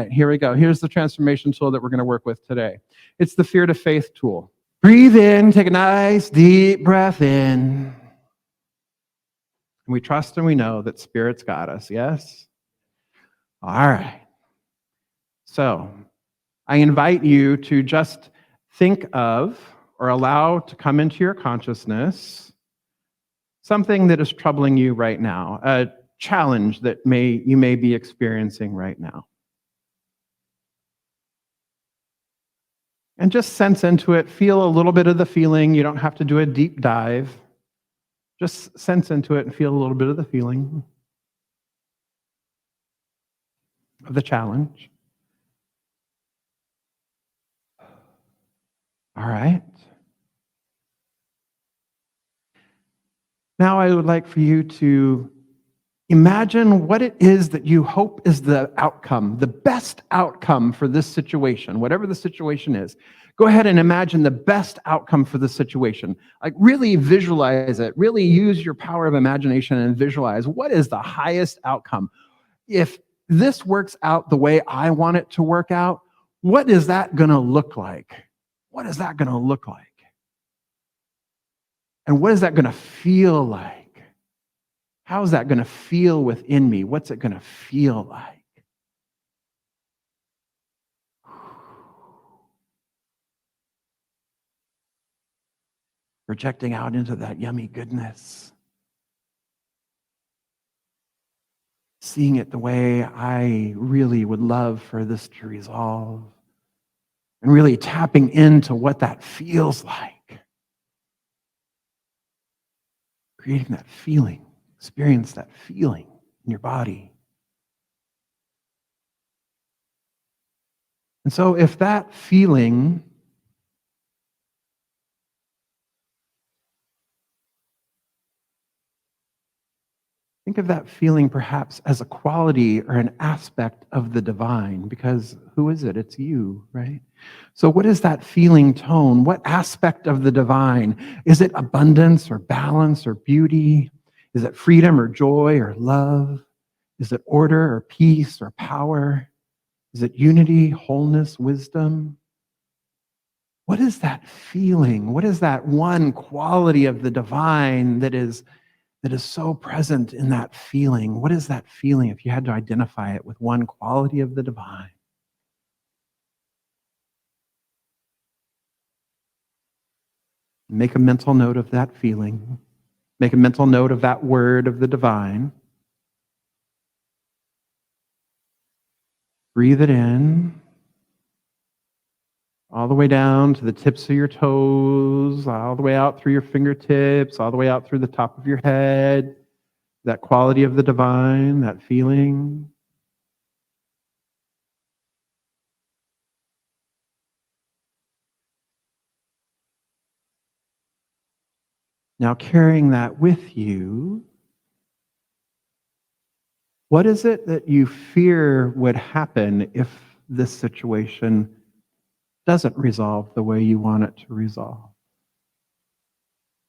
right, here we go. Here's the transformation tool that we're going to work with today. It's the Fear to Faith tool. Breathe in, take a nice deep breath in. We trust and we know that Spirit's got us, yes? All right. So I invite you to just think of or allow to come into your consciousness something that is troubling you right now, a challenge that you may be experiencing right now. And just sense into it, feel a little bit of the feeling. You don't have to do a deep dive. Just sense into it and feel a little bit of the feeling of the challenge. All right. Now I would like for you to imagine what it is that you hope is the outcome, the best outcome for this situation, whatever the situation is. Go ahead and imagine the best outcome for the situation. Like really visualize it. Really use your power of imagination and visualize what is the highest outcome. If this works out the way I want it to work out, what is that going to look like? What is that going to look like? And what is that going to feel like? How is that going to feel within me? What's it going to feel like? Projecting out into that yummy goodness. Seeing it the way I really would love for this to resolve. And really tapping into what that feels like. Creating that feeling. Experience that feeling in your body. And so if that feeling think of that feeling perhaps as a quality or an aspect of the divine, because who is it? It's you, right? So what is that feeling tone? What aspect of the divine? Is it abundance or balance or beauty? Is it freedom or joy or love? Is it order or peace or power? Is it unity, wholeness, wisdom? What is that feeling? What is that one quality of the divine that is so present in that feeling? What is that feeling if you had to identify it with one quality of the divine? Make a mental note of that feeling. Make a mental note of that word of the divine. Breathe it in. All the way down to the tips of your toes, all the way out through your fingertips, all the way out through the top of your head. That quality of the divine, that feeling. Now carrying that with you, what is it that you fear would happen if this situation doesn't resolve the way you want it to resolve?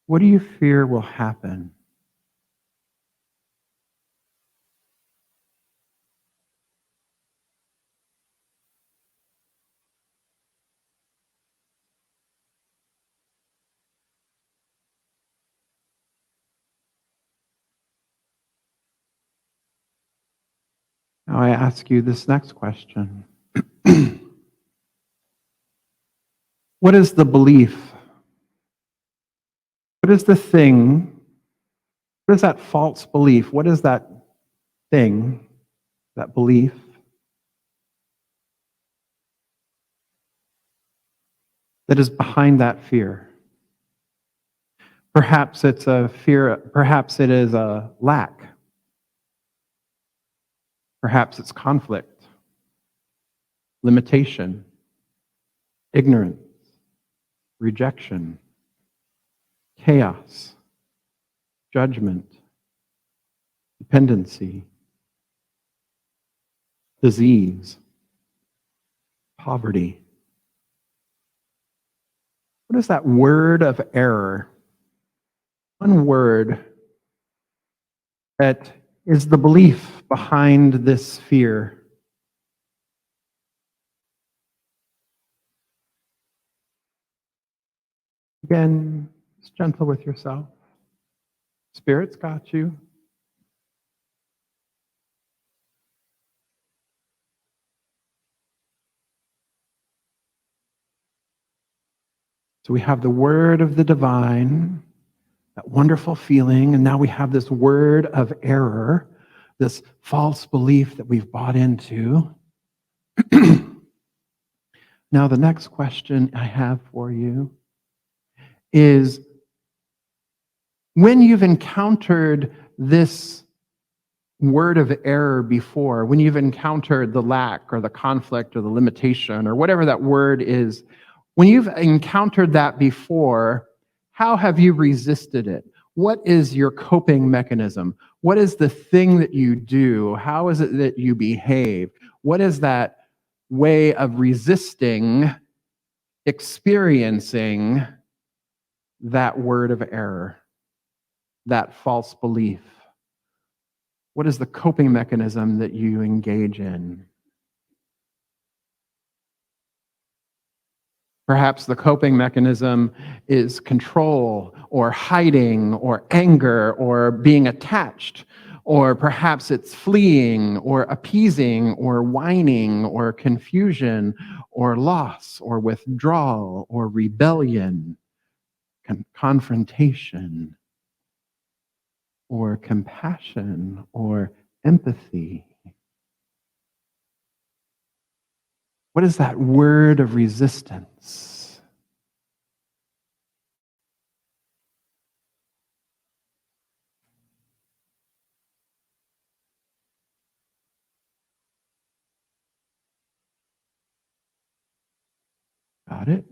What do you fear will happen? Now I ask you this next question. What is the belief? What is the thing? What is that false belief? What is that thing, that belief that is behind that fear? Perhaps it's a fear, perhaps it is a lack. Perhaps it's conflict, limitation, ignorance, rejection, chaos, judgment, dependency, disease, poverty. What is that word of error? One word that is the belief behind this fear. Again, just gentle with yourself. Spirit's got you. So we have the word of the divine, that wonderful feeling, and now we have this word of error, this false belief that we've bought into. Now, the next question I have for you is, when you've encountered this word of error before, when you've encountered the lack or the conflict or the limitation or whatever that word is, when you've encountered that before, how have you resisted it? What is your coping mechanism? What is the thing that you do? How is it that you behave? What is that way of resisting experiencing that word of error, that false belief? What is the coping mechanism that you engage in? Perhaps the coping mechanism is control or hiding or anger or being attached, or perhaps it's fleeing or appeasing or whining or confusion or loss or withdrawal or rebellion, confrontation or compassion or empathy. What is that word of resistance? Got it?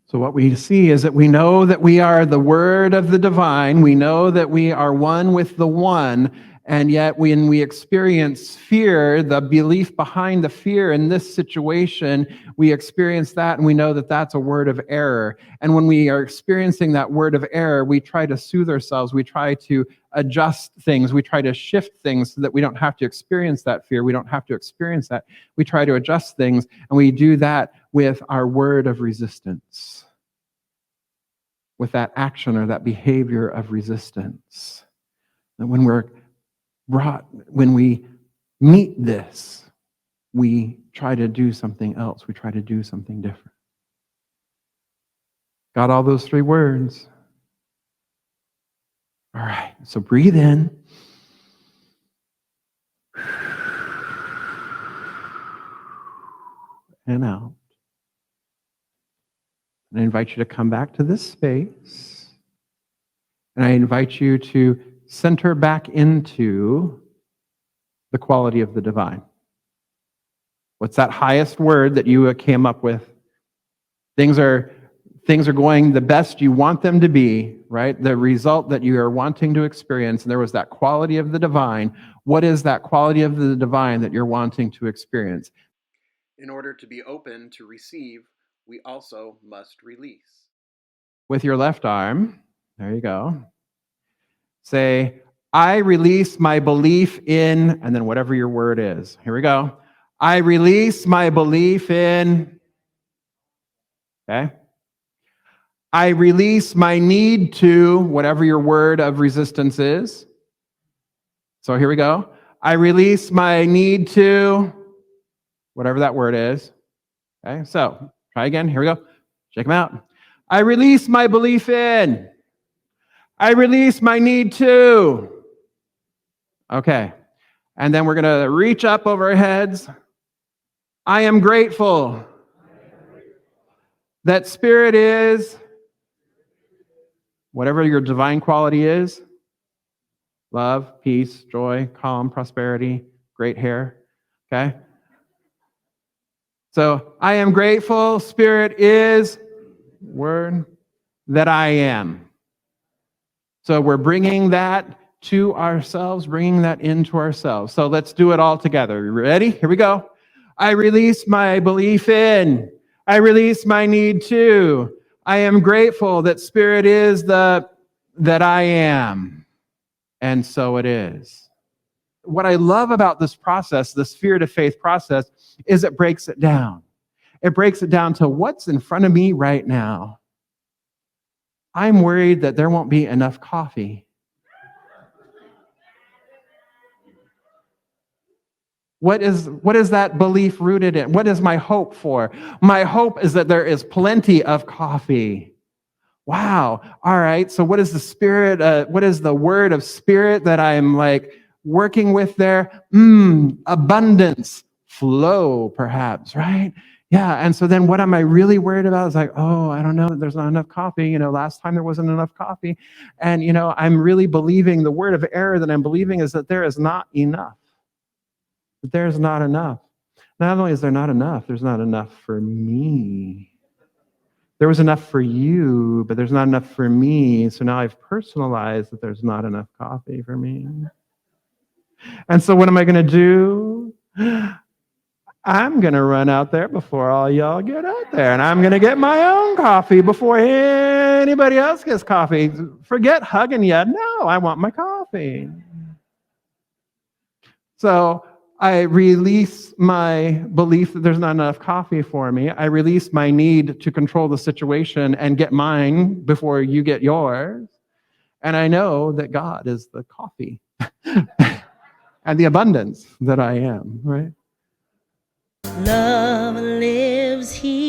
So what we see is that we know that we are the word of the divine. We know that we are one with the one. And yet when we experience fear, the belief behind the fear in this situation, we experience that and we know that that's a word of error. And when we are experiencing that word of error, we try to soothe ourselves. We try to adjust things. We try to shift things so that we don't have to experience that fear. We don't have to experience that. We try to adjust things, and we do that with our word of resistance, with that action or that behavior of resistance. And when we meet this, we try to do something else. We try to do something different. Got all those three words? All right, so breathe in. And out. And I invite you to come back to this space. And I invite you to center back into the quality of the divine. What's that highest word that you came up with? Things are going the best you want them to be, right? The result that you are wanting to experience, and there was that quality of the divine. What is that quality of the divine that you're wanting to experience? In order to be open to receive, we also must release. With your left arm, there you go. Say, I release my belief in, and then whatever your word is. Here we go. I release my belief in, okay? I release my need to, whatever your word of resistance is. So here we go. I release my need to, whatever that word is. Okay, so try again. Here we go. Check them out. I release my belief in. I release my need to. Okay. And then we're going to reach up over our heads. I am grateful that Spirit is, whatever your divine quality is, love, peace, joy, calm, prosperity, great hair. Okay? So I am grateful, Spirit is, word, that I am. So we're bringing that to ourselves, bringing that into ourselves. So let's do it all together. You ready? Here we go. I release my belief in. I release my need to. I am grateful that Spirit is that I am. And so it is. What I love about this process, this fear to faith process, is it breaks it down. It breaks it down to what's in front of me right now. I'm worried that there won't be enough coffee. What is that belief rooted in? What is my hope for? My hope is that there is plenty of coffee. Wow. All right. So what is the spirit? What is the word of spirit that I'm like working with there? Abundance, flow, perhaps, right? Yeah. And so then what am I really worried about is like, oh, I don't know, there's not enough coffee. Last time there wasn't enough coffee. And, I'm really believing the word of error that I'm believing is that there is not enough. That there's not enough. Not only is there not enough, there's not enough for me. There was enough for you, but there's not enough for me. So now I've personalized that there's not enough coffee for me. And so what am I going to do? I'm going to run out there before all y'all get out there. And I'm going to get my own coffee before anybody else gets coffee. Forget hugging you. No, I want my coffee. So I release my belief that there's not enough coffee for me. I release my need to control the situation and get mine before you get yours. And I know that God is the coffee and the abundance that I am, right? Love lives here.